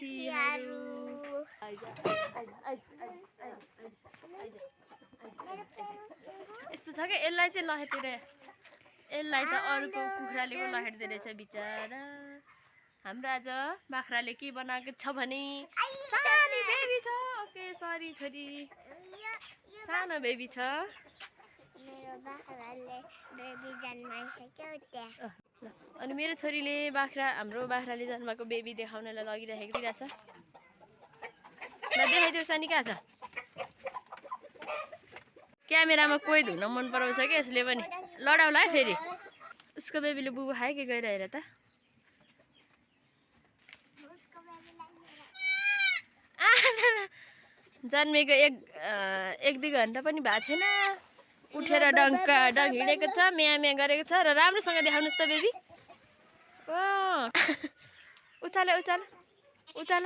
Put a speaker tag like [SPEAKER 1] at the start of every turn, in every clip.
[SPEAKER 1] साथीहरु यस्तो छ के यसलाई चाहिँ लखेटेर यसलाई त अरूको कुखुराले पो लखेट्दै रहेछ बिचारा। हाम्रो आज बाख्राले के बनाएको छ भने सानो बेबी छ। ओके सरी छोरी सानो बेबी छ।
[SPEAKER 2] मेरो बाख्राले बेबी जन्माइसक्यो त्यहाँ।
[SPEAKER 1] अनि मेरो छोरीले हाम्रो बाख्राले जन्माएको बेबी देखाउनलाई लगिरहेको रहेछ। ल देखाइदेऊ सानी कहाँ छ? क्यामेरामा कोही धुन मन पराउँछ कि यसले पनि लडाउला है फेरि। उसको बेबीले बुबु खायो के गएर हेर त। जन्मेको एक दुई घन्टा पनि भएको छैन उठेर डङ हिँडेको छ, म्या म्या गरेको छ। र राम्रोसँग देखाउनुहोस् त बेबी। उचाल उचाल उचाल।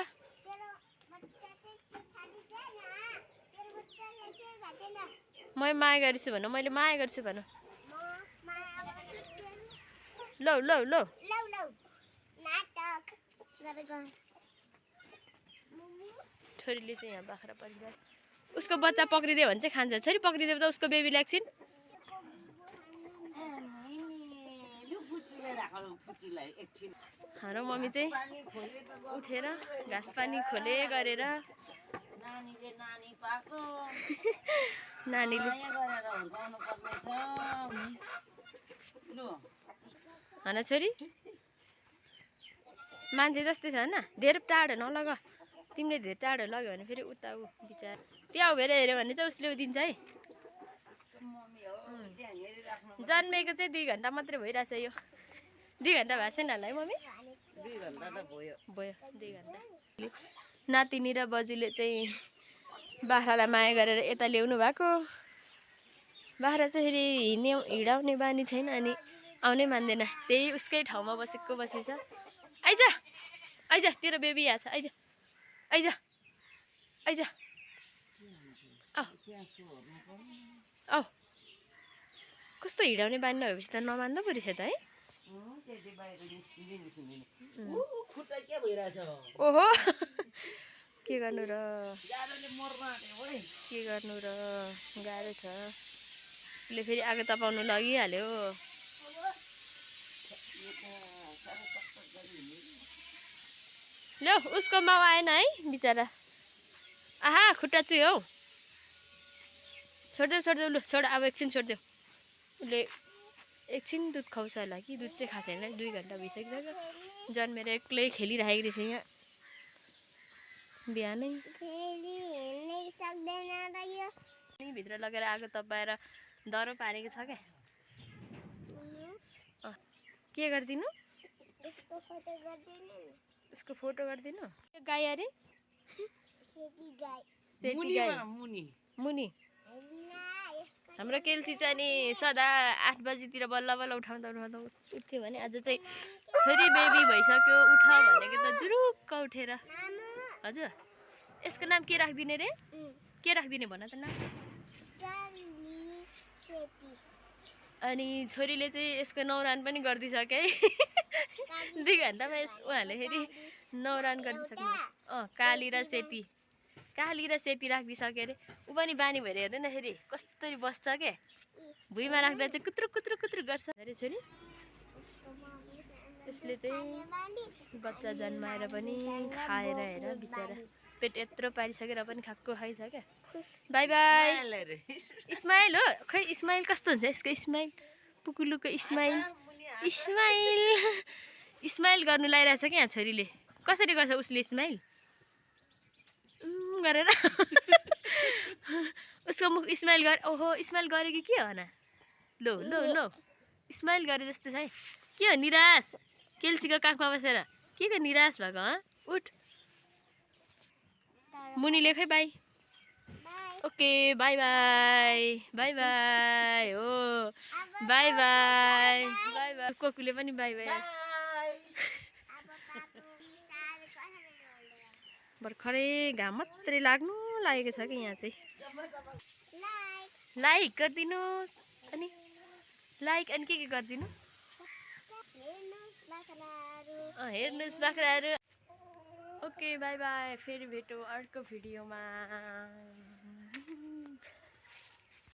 [SPEAKER 1] म माया गर्छु भन, मैले माया गर्छु भन। लौ लौ लौ छोरीले चाहिँ यहाँ बाख्रा परिरहेको। उसको बच्चा पक्रिदियो भने चाहिँ खान्छ। छोरी पक्रिदियो त उसको बेबी ल्याक्सिन। हाम्रो मम्मी चाहिँ उठेर घाँस पानी खोले गरेर नानीले होइन छोरी मान्छे जस्तै छ होइन। धेरै टाढो नलग, तिमीले धेरै टाढो लग्यो भने फेरि उता ऊ बिचार त्यहाँ उभिएर हेऱ्यो भने चाहिँ उसले दिन्छ है। जन्मेको चाहिँ 2 घन्टा मात्रै भइरहेछ यो। 2 घन्टा भएको छैन होला है मम्मी?
[SPEAKER 3] 2 घन्टा त भयो
[SPEAKER 1] 2 घन्टा। नातिनी र बजुले चाहिँ बाख्रालाई माया गरेर यता ल्याउनु भएको। बाख्रा चाहिँ फेरि हिँडाउने बानी छैन अनि आउनै मान्दैन। त्यही उसकै ठाउँमा बसेछ। आइज आइज तेरो बेबी यहाँ छ। आइज आइज आइज औ। कस्तो हिँडाउने बानी नभएपछि त नमान्दा पो रहेछ त है। ओहो के गर्नु र गाह्रो छ। उसले फेरि आगो तपाउनु लगिहाल्यो। लो उसको माउ आएन है बिचरा। आहा खुट्टा चुयो हौ। छोडिदेऊ लु छोड अब एकछिन छोडिदेऊ। उसले एकछिन दुध खुवाउँछ होला कि दुध चाहिँ खाएको छैन। 2 घन्टा भइसक्यो जन्मेर एक्लै खेलिरहेको रहेछ यहाँ बिहानै। भित्र लगेर आगो तपाएर दह्रो पारेको छ क्या। के गरिदिनु? उसको फोटो गरिदिनु। यो गाई अरे मुनि। हाम्रो केल्सी चाहिँ नि सदा 8 बजीतिर बल्ल बल्ल उठाउँदा उठ्थ्यो भने आज चाहिँ छोरी बेबी भइसक्यो उठ भनेको त जुरुक्क उठेर। हजुर यसको नाम के राखिदिने रे? के राखिदिने भन त नाम? अनि छोरीले चाहिँ यसको नौरान पनि गरिदिइसक्यो है। 2 घन्टामा उहाँले फेरि नौरान गरिदिइसक्नु। काली र सेती राखिदिइसक्यो अरे। ऊ पनि बानी भएर हेर्दैनखेरि कस्तरी बस्छ के। भुइँमा राख्दा चाहिँ कुत्रु कुत्रु कुत्रु गर्छ अरे छोरी। यसले चाहिँ बच्चा जन्माएर पनि खाएर हेर बिचरा पेट यत्रो पारिसकेर पनि खाएको खाइछ क्या। By by. स्माइल हो खै स्माइल कस्तो हुन्छ यसको स्माइल? पुकुलुको स्माइल गर्नु लागिरहेछ क्या छोरीले। कसरी गर्छ उसले स्माइल गरेर। उसको मुख स्माइल गरे। ओहो स्माइल गरे कि के हो न? लो स्माइल गरे जस्तो छ है। के हो निराश? केल्सीको काखमा बसेर के को निराश भएको? उठ मुनिले खै बाई। ओके बाई बाई हो बाई बाई। कोकुले पनि बाई बाई। भर्खरै घाम मात्रै लाग्नु लागेको छ कि यहाँ चाहिँ। लाइक गरिदिनुहोस् अनि के गरिदिनु? हेर्नुहोस् बाख्राहरू। ओके बाई बाई फेरि भेटौँ अर्को भिडियोमा